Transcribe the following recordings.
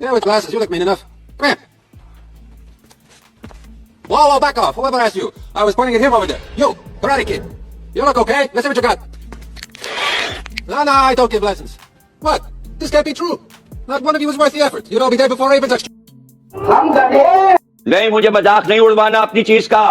Yeah, with glasses. You look mean enough. Come here. Whoa, back off. Whoever asked you? I was pointing at him over there. You, Karate Kid. You look okay? Let's see what you got. No, I don't give lessons. What? This can't be true. Not one of you is worth the effort. You'd all be dead before I even touched you. नहीं, मुझे मजाक नहीं उड़वाना अपनी चीज का,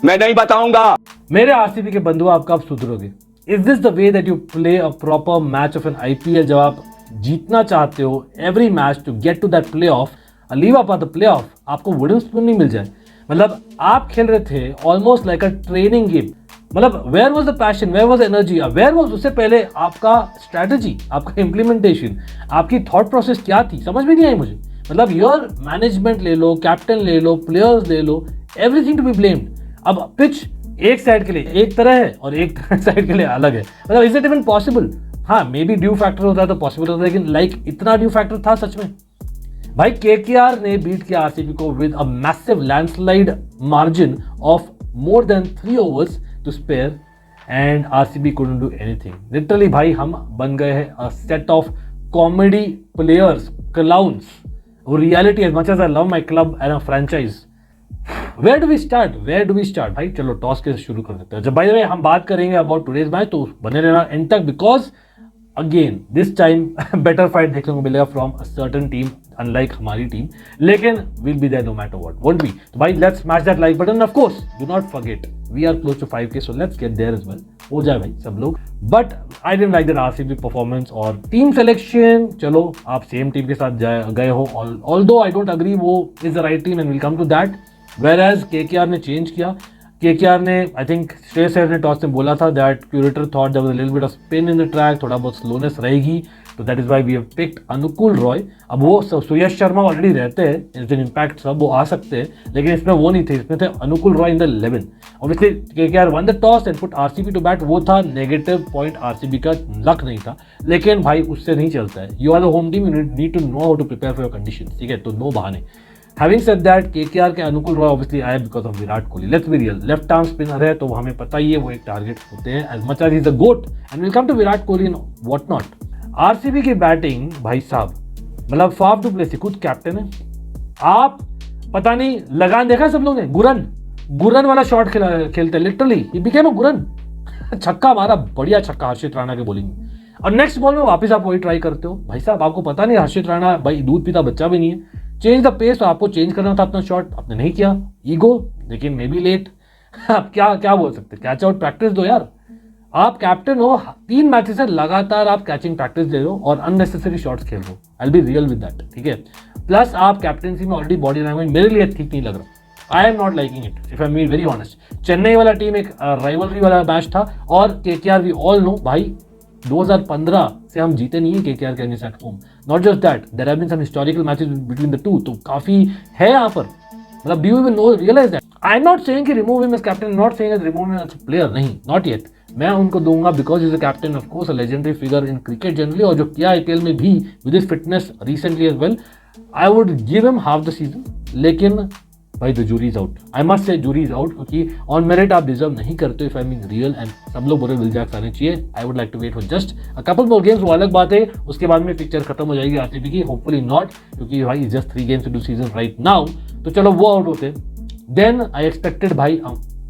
मैं नहीं बताऊंगा। मेरे आरसीबी के बंधु, आप कब सुधरोगे? Is this the way that you play a proper match of an IPL? जब आप जीतना चाहते हो every match to get to that play off, leave up the play off, आपको वुडन स्पून नहीं मिल जाए। मतलब आप खेल रहे थे almost like a training game. मतलब where was the passion, where was energy, where was उससे पहले आपका स्ट्रैटेजी, आपका इम्प्लीमेंटेशन, आपकी थॉट प्रोसेस क्या थी, समझ में नहीं आई मुझे। मतलब योर मैनेजमेंट ले लो, कैप्टन ले लो, प्लेयर्स ले लो, एवरीथिंग टू बी ब्लेम्ड। अब पिच एक साइड के लिए एक तरह है और एक साइड के लिए अलग है। मतलब इज इट इवन पॉसिबल? हाँ, मे बी ड्यू फैक्टर होता है तो पॉसिबल होता है, लेकिन लाइक इतना ड्यू फैक्टर था सच में? भाई केकेआर ने बीट किया आरसीबी को with a massive landslide margin of more than 3 overs to spare and RCB couldn't do anything. Literally भाई हम बन गए हैं a set of comedy players, clowns. वो reality as much as I love my club and a franchise. Where do we start भाई? चलो toss के शुरू कर देते हैं। जब भाई हम बात करेंगे अबाउट टुडेज मैच तो बने रहना एंड तक, because again this time better fight देखने को मिलेगा from a certain team, unlike हमारी टीम, लेकिन will be there no matter what, won't be. तो भाई let's smash that like button, of course do not forget we are close to 5K, so let's get there as well. हो जाए भाई सब लोग। But I didn't like that RCB performance और team selection. चलो आप सेम टीम के साथ गए हो, ऑल्दो आई डोंट अग्री वो is the right team and will come to that. Whereas KKR ने चेंज किया। केकेआर ने, आई थिंक श्रेयस अय्यर ने टॉस में बोला था that curator thought there was a little bit of spin in the track, थोड़ा बहुत स्लोनेस रहेगी, तो that is why we have picked Anukul Roy. अब वो सुयश शर्मा ऑलरेडी रहते हैं, इंस्टेंट इम्पैक्ट सब वो आ सकते हैं, लेकिन इसमें वो नहीं थे, इसमें थे Anukul Roy in the 11। Obviously KKR won the toss and put RCB to bat, वो था नेगेटिव पॉइंट, आरसीबी का लक नहीं था, लेकिन भाई उससे नहीं चलता है। You are the home team, you need to know how to prepare for your condition, ठीक है? तो नो बहाने। Having said that, KKR के अनुकूल रॉय ऑब्वियसली आए because of Virat Kohli. Let's be real, left arm spinner है तो हमें पता ही है वो एक टारगेट होते हैं, as much as is the goat and will come to Virat Kohli and what not. RCB की बैटिंग भाई साहब, मतलब फाफ डू प्लेसी खुद कैप्टन है। आप पता नहीं लगान देखा सब लोग ने, गुरन वाला शॉट खेलते लिटरली, ही बिकेम अ गुरन। छक्का मारा, बढ़िया छक्का हर्षित राणा के बॉलिंग में, और नेक्स्ट बॉल में वापस आप वही ट्राई करते हो। भाई साहब आपको पता नहीं हर्षित राणा भाई दूध पीता बच्चा भी नहीं है। चेंज द पेस, तो आपको चेंज करना था अपना शॉट, आपने नहीं किया। ईगो, लेकिन मे बी लेट। आप क्या बोल सकते, कैच आउट प्रैक्टिस दो यार। आप कैप्टन हो, 3 मैचेस से लगातार आप कैचिंग प्रैक्टिस दे रहे हो और अननेसेसरी शॉट्स खेल रहे हो। आई will be real with that, ठीक है? प्लस आप कैप्टनसी में ऑलरेडी बॉडी लैंग्वेज मेरे लिए ठीक नहीं लग रहा। आई am not liking it if I am very honest. Chennai वाला टीम एक राइवलरी वाला मैच था, और केकेआर वी ऑल नो भाई 2015 से हम जीते नहीं है केकेआर के against at home. Not just that, there have been some historical matches between the two, तो काफी है यहाँ पर। मतलब do you even know realize that? I am not saying कि remove him as captain, not saying as remove him as player, नहीं, not yet. मैं उनको दूंगा because is a captain, of course a legendary figure in cricket generally, और जो किया IPL में भी with his fitness recently as well, I would give him half the season. लेकिन भाई the jury is out, I must say jury is out, क्योंकि on merit आप deserve नहीं करते if I mean real, and सब लोग बोले Will Jacks आने चाहिए। I would like to wait for just a couple more games, वो अलग बात है, उसके बाद में पिक्चर खत्म हो जाएगी आरसीबी की, होपफुली नॉट, क्योंकि भाई just 3 games to season right now. तो चलो वो आउट होते, देन आई एक्सपेक्टेड भाई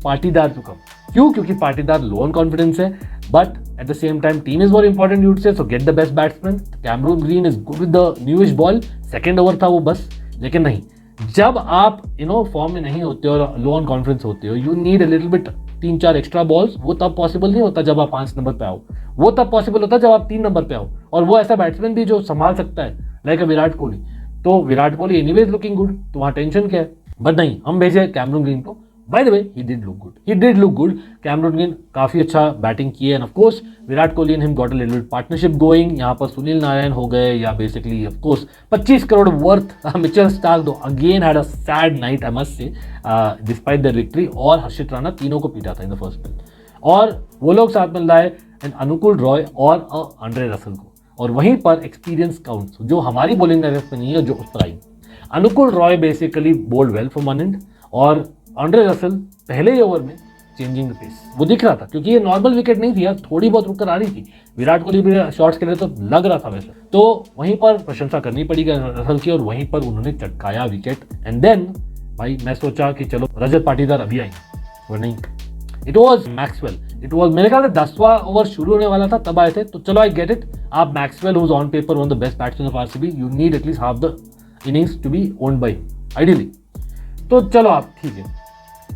पाटीदार टू कम। क्यों? क्योंकि पाटीदार लो ऑन कॉन्फिडेंस है, but at the same time team is more important, you would say, so get the best batsman. Cameron Green is good with the newish ball, second over था वो बस, लेकिन नहीं, जब आप फॉर्म में नहीं होते और लो ऑन कॉन्फिडेंस होते हो, you need a little bit 3-4 extra balls. वो तब पॉसिबल नहीं होता जब आप 5 नंबर पे आओ, वो तब पॉसिबल होता जब आप 3 नंबर पे आओ, और वो ऐसा बैट्समैन भी जो संभाल सकता है, लाइक विराट कोहली। तो Virat Kohli anyways looking good, तो वहाँ टेंशन क्या है? बट नहीं, हम भेजे कैमरून ग्रीन को। By the way he did look good, Cameron Green काफी अच्छा बैटिंग किए, and of course Virat Kohli and him got a little bit partnership going. यहाँ पर सुनील नारायण हो गए, या basically of course 25 crore worth Mitchell Starc दो again had a sad night I must से डिस्पाइट द विक्ट्री, और हर्षित राणा तीनों को पीटा था इन द फर्स्ट स्पेल, और वो लोग साथ में लाए एंड अनुकूल रॉय और आंड्रे रसल को, और वहीं पर एक्सपीरियंस काउंट्स, जो हमारी बॉलिंग लाइनअप में नहीं है, जो उस पर आई। Anukul Roy basically bowled well from one end, और आंड्रे रसल पहले ही ओवर में चेंजिंग द पेस, वो दिख रहा था क्योंकि ये नॉर्मल विकेट नहीं थी यार, थोड़ी बहुत रुक कर आ रही थी। विराट कोहली भी शॉट्स खेल रहे तो लग रहा था वैसे, तो वहीं पर प्रशंसा करनी पड़ेगी रसल की, और वहीं पर उन्होंने चटकाया विकेट। एंड देन भाई मैं सोचा कि चलो रजत पाटीदार अभी आएंगे, वो नहीं, it was Maxwell. It was मेरे ख्याल से 10वां ओवर शुरू होने वाला था तब आए थे, तो चलो आई गेट इट। आप Maxwell who is on paper one of the best batsman of RCB, you need at least half the innings to be owned by ideally, तो चलो आप ठीक है।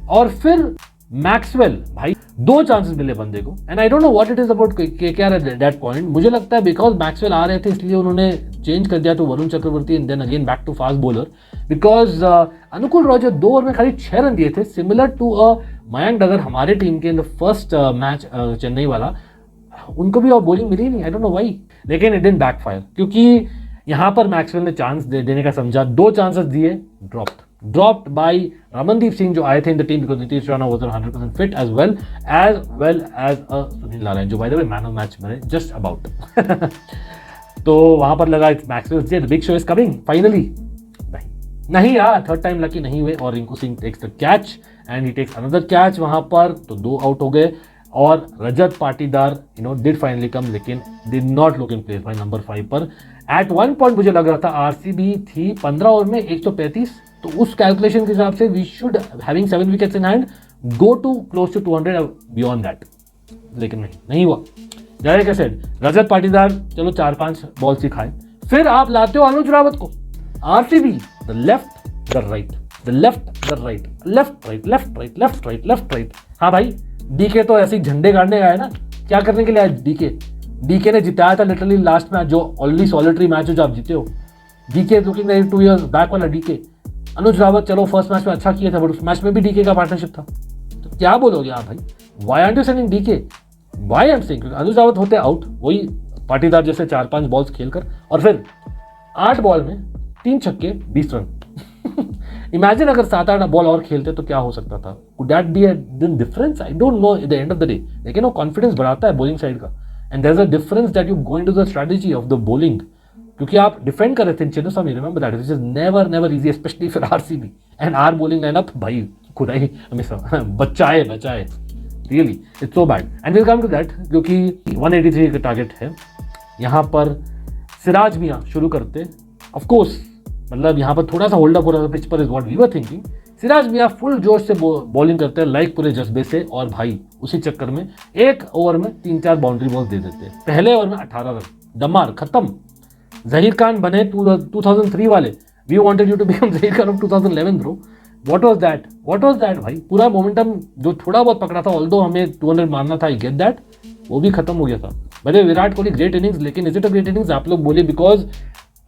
और फिर मैक्सवेल भाई 2 चांसेस मिले बंदे को, and I don't know what it is about KKR at that point. मुझे लगता है बिकॉज मैक्सवेल आ रहे थे इसलिए उन्होंने चेंज कर दिया to Varun Chakravarthy and then again back to fast bowler, because Anukul रॉजर 2 ओवर में खाली 6 रन दिए थे, सिमिलर टू मयंक डगर हमारे टीम के in the first match Chennai वाला, उनको भी और बॉलिंग मिली नहीं, आई डोंट नो व्हाई, लेकिन इट डिडंट बैकफायर क्योंकि यहाँ पर मैक्सवेल ने चांस देने का समझा, 2 चांसेस दिए, dropped by Ramandeep Singh जो आए थे in the team because Nitish Rana was 100% fit as well as Sunil Narine जो by the way man of match बने just about तो वहां पर लगा Maxwell the big show is coming finally, नहीं यार थर्ड टाइम लकी नहीं हुए, और Rinku Singh takes the catch and he takes another catch वहां पर, तो 2 आउट हो गए, और रजत पाटीदार डिड फाइनली कम, लेकिन did not look in place भाई नंबर 5 पर। एट वन पॉइंट मुझे लग रहा था आरसीबी थी 15 ओवर में 135, तो उस कैलकुलेशन के हिसाब से we should having 7 wickets in hand go to close to 200 beyond that, लेकिन नहीं हुआ। Like I said Rajat Patidar चलो 4-5 बॉल सिखाए, फिर आप लाते हो अनुज रावत को, RCB the left the right, the left the right, left right left right left right left right. हाँ भाई डीके तो ऐसे ही झंडे गाड़ने आया ना, क्या करने के लिए आया डीके ने जिताया था लिटरली लास्ट मैच, जो ऑलरेडी सॉलिटरी मैच हो जो आप जीते हो, DK looking like 2 years back वाला डीके। अनुज रावत चलो फर्स्ट मैच में अच्छा किया था, बट उस मैच में भी डीके का पार्टनरशिप था, तो क्या बोलोगे आप भाई, why are you sending DK, why I am saying, Anuj Rawat होते आउट, वही पाटीदार जैसे 4-5 बॉल्स खेलकर, और फिर 8 बॉल में 3 छक्के 20 रन इमेजिन अगर 7-8 बॉल और खेलते तो क्या हो सकता था, could that be a difference, I don't know at the end of the day, लेकिन वो कॉन्फिडेंस बढ़ाता है बॉलिंग साइड का, and there is a difference that you go into the strategy of the bowling, क्योंकि आप defend कर रहे थे Chinnaswamy, remember that, which is never easy specially for RCB, and our bowling lineup भाई खुदा ही हमें बचाए really it's so bad, and will come to that, क्योंकि 183 का टारगेट है यहाँ पर। सिराज मियां शुरू करते, ऑफ कोर्स मतलब यहाँ पर थोड़ा सा होल्ड अप हो रहा था पिच पर, is what we were thinking. Siraj मियां फुल जोश से बॉलिंग करते हैं लाइक पूरे जज्बे से, और भाई उसी चक्कर में 1 ओवर में 3-4 बाउंड्री बॉल्स दे देते हैं, पहले ओवर में 18 रन, दमार खत्म। जहीर खान बने 2003 वाले, we wanted you to become Zaheer Khan of 2011 bro, what was that भाई, पूरा मोमेंटम जो थोड़ा बहुत पकड़ा था, ऑल्दो हमें 200 मारना था, आई गेट दैट, वो भी खत्म हो गया था। भले विराट कोहली ग्रेट इनिंग्स, लेकिन is it a great innings आप लोग बोले, बिकॉज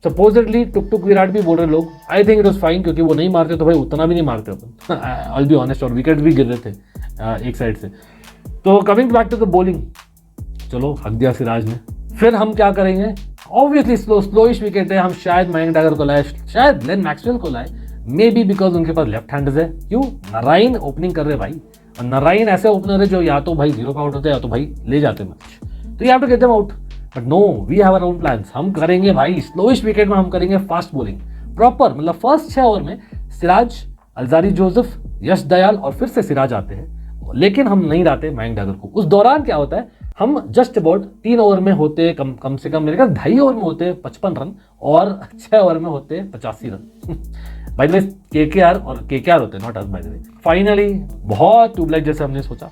सपोजिटली टुक विराट भी बोल रहे लोग, I think it was fine, क्योंकि वो नहीं मारते तो भाई उतना भी नहीं मारते अपन, आई विल बी ऑनेस्ट, और विकेट भी गिर रहे थे एक साइड से। तो coming back to the bowling, चलो हक दिया सिराज ने, फिर हम क्या करेंगे, ऑब्वियसली स्लोइश विकेट है, हम शायद मयंक डगर को लाए, शायद ग्लेन मैक्सवेल को लाए, मे बी बिकॉज उनके पास लेफ्ट हैंडर्स है। क्यों, नारायण ओपनिंग कर रहे भाई, और नारायण ऐसे ओपनर है जो या तो भाई 0 का आउट होते हैं या तो भाई ले जाते मैच, तो you have to get them out, but no we have our own plans, हम करेंगे भाई स्लोइश विकेट में, हम करेंगे फास्ट बॉलिंग प्रॉपर, मतलब फर्स्ट 6 ओवर में सिराज, अल्जारी जोसेफ, यश दयाल और फिर से सिराज आते हैं, लेकिन हम नहीं लाते मयंक डगर को। उस दौरान क्या होता है, हम जस्ट अबाउट 3 ओवर में होते कम से कम मेरे ख्याल 2.5 ओवर में होते 55 रन, और 6 ओवर में होते 85 run by the way KKR होते, not us by the way. Finally बहुत ट्यूबलाइट जैसे हमने सोचा,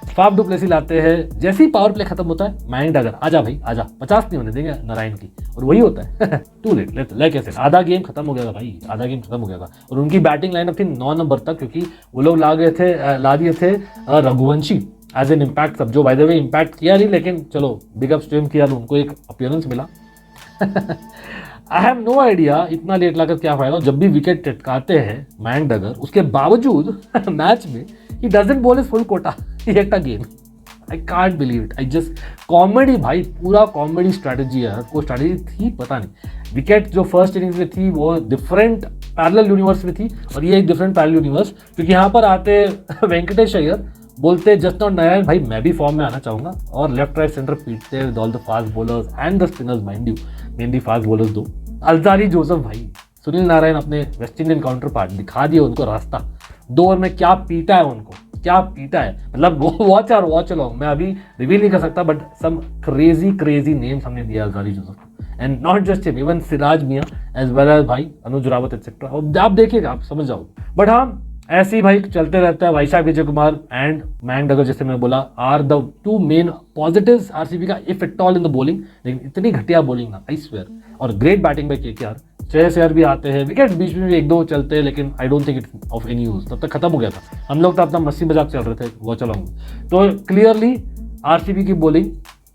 फाफ डू प्लेसी लाते हैं, जैसे ही पावर प्ले खत्म होता है मयंक डगर आजा भाई आजा, 50 नहीं होने देंगे नारायण की, और वही होता है टू लेट, लाइक ऐसे आधा गेम खत्म हो गया था भाई, आधा गेम खत्म हो गया था, और उनकी बैटिंग लाइनअप थी 9 नंबर तक, क्योंकि वो लोग ला दिए थे रघुवंशी एज एन इम्पैक्ट सब, जो बाय द वे इम्पैक्ट किया नहीं, लेकिन चलो बिग अप स्ट्रीम किया, उनको एक अपीयरेंस मिला आई हैव नो आइडिया इतना लेट लाकर क्या फायदा, जब भी विकेट चटकाते हैं मयंक डगर, उसके बावजूद मैच में ही doesn't bowl is full quota yet again, I can't believe it, I just comedy भाई, पूरा कॉमेडी स्ट्रैटेजी है, वो स्ट्रैटेजी थी पता नहीं, विकेट जो फर्स्ट इनिंग्स में थी वो डिफरेंट पैरेलल यूनिवर्स में थी, और ये एक डिफरेंट पैरेलल यूनिवर्स, क्योंकि यहाँ पर आते वेंकटेश अय्यर बोलते जस्ट नॉट नारायण भाई मैं भी फॉर्म में आना चाहूंगा, और लेफ्ट राइट सेंटर पीटते with all the fast bowlers and the spinners, mind you mainly fast bowlers दो, अल्जारी जोसेफ भाई, सुनील नारायण अपने वेस्ट इंडियन काउंटर पार्ट दिखा दिए उनको रास्ता, 2 ओवर में क्या पीटा है उनको, क्या पीटा है, मतलब वॉच और वॉच अलॉन्ग, मैं अभी रिवील नहीं कर सकता, बट सम क्रेजी नेम्स हमने दिया अलजारी जोसेफ को, and not just him, even Siraj मियां एज वेल एज भाई अनुज रावत एटसेट्रा, आप देखिएगा, आप समझ जाओ। बट हाँ, ऐसे ही भाई चलते रहता है। वैशाख विजय कुमार एंड मयंक अगर जैसे मैं बोला are the two main positives RCB का, if it all in the bowling, लेकिन इतनी घटिया बॉलिंग ना, आई स्वेयर। और great batting by KKR, Shreyas Iyer भी आते हैं, विकेट बीच में भी एक दो चलते हैं, लेकिन I don't think it's of any use, तब तक खत्म हो गया था, हम लोग तो अपना मस्ती मजाक चल रहे थे वो चलाऊंगा। तो क्लियरली आरसीबी की बॉलिंग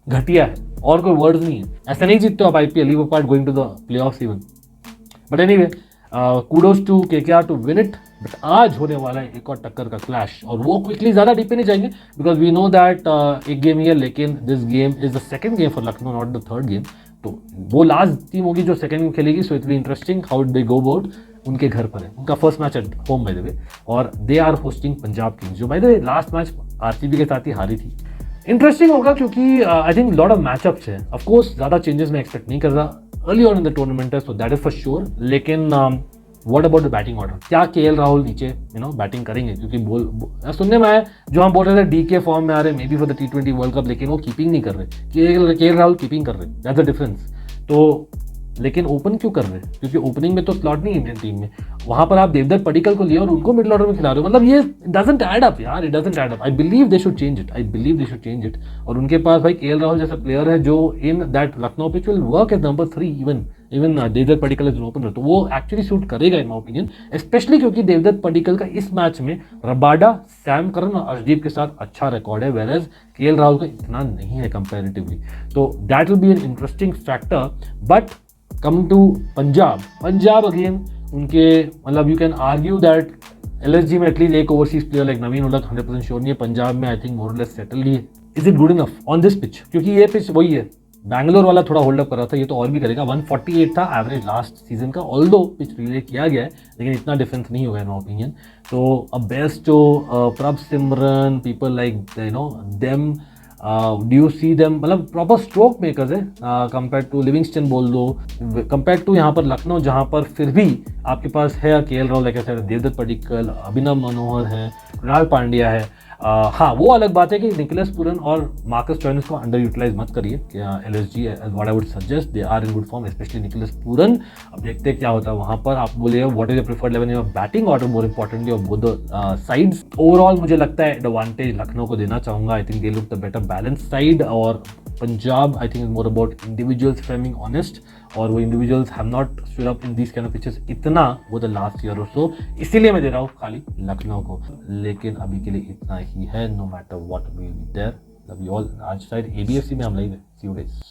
घटिया है, और कोई वर्ड नहीं है। ऐसा नहीं जीतते हो आप IPL, leave apart going to the playoffs even, but anyway kudos to KKR to win it. But आज होने वाला है एक और टक्कर का क्लैश, और वो क्विकली ज्यादा डीप पे नहीं जाएंगे, बिकॉज वी नो दैट एक गेम ही है, लेकिन this game is the second game for Lucknow, not the third game. तो वो लास्ट टीम होगी जो सेकंड गेम खेलेगी, so it will be interesting how they go about. उनके घर पर है, उनका first match at home by the way, और they are hosting Punjab Kings, जो by the way last match RCB के साथ ही हारी थी। इंटरेस्टिंग होगा क्योंकि I think lot of matchups है, ऑफ कोर्स ज्यादा चेंजेस मैं एक्सपेक्ट नहीं कर रहा early on in the tournament है, so that is for sure. लेकिन what about the batting order, क्या केएल राहुल नीचे बैटिंग करेंगे, क्योंकि सुनने में आया जो हम बोल रहे थे डीके फॉर्म में आ रहे may be for the T20 world cup, लेकिन वो कीपिंग नहीं कर रहे, केएल राहुल कीपिंग कर रहे, दैट्स द डिफरेंस। तो लेकिन ओपन क्यों कर रहे हैं, क्योंकि ओपनिंग में तो स्लॉट नहीं है इंडियन टीम में, वहां पर आप देवदत्त पडिक्कल को लिए और उनको मिडिल ऑर्डर में खिला रहे हो, मतलब ये डजंट ऐड अप यार, it doesn't add up. I believe they should change it, और उनके पास भाई केएल राहुल जैसा प्लेयर है जो in that Lucknow pitch will work as number 3, even Devdutt Padikkal is opener, तो वो एक्चुअली सूट करेगा इन माय ओपिनियन, स्पेशली क्योंकि देवदत्त पडिक्कल का इस मैच में रबाडा, सैम करन और अर्शदीप के साथ अच्छा रिकॉर्ड है, वेयर एज केएल राहुल का इतना नहीं है कंपैरेटिवली, तो that will be an interesting factor. But coming to Punjab again, उनके मतलब you can argue that LSG में एटलीस्ट एक ओवरसीज प्लेयर लाइक नवीन उलक 100% श्योर नहीं है, पंजाब में आई थिंक मोर और लेस सेटल ही है। Is it good enough on this pitch, क्योंकि ये पिच वही है, बैंगलोर वाला थोड़ा होल्ड अप कर रहा था, ये तो और भी करेगा। 148 था एवरेज लास्ट सीजन का, ऑल्दो पिच रिले किया गया है, लेकिन इतना डिफरेंस नहीं होगा इन माय ओपिनियन। तो अब बेस्ट जो Prabhsimran, people like them, do you see them, मतलब प्रॉपर स्ट्रोक मेकर्स है कंपेयर टू लिविंगस्टन बोल दो, कंपेयर टू यहाँ पर लखनऊ, जहाँ पर फिर भी आपके पास है केएल राहुल, देवदत्त पडिक्कल, अभिनव मनोहर है, कृणाल पांड्या है। हाँ, वो अलग बात है कि निकोलस पूरन और मार्कस स्टोइनिस को अंडर यूटिलाइज मत करिए, LSG what I would suggest, they are in good form, specially Nicholas Pooran. अब देखते हैं क्या होता है वहाँ पर। आप बोलिए what is your preferred 11 in batting order, more importantly of both the sides. Overall मुझे लगता है एडवांटेज लखनऊ को देना चाहूँगा, I think they look the better balance side, और Punjab I think is more about individuals, if I am being honest, और वो individuals have not stood up in this kind of pitches इतना वो द लास्ट ईयर और सो, इसीलिए मैं दे रहा हूँ खाली लखनऊ को। लेकिन अभी के लिए इतना ही है, no matter what will be there, love you all. आज शायद ABFC में हम लाइव है, सी यू गाइस।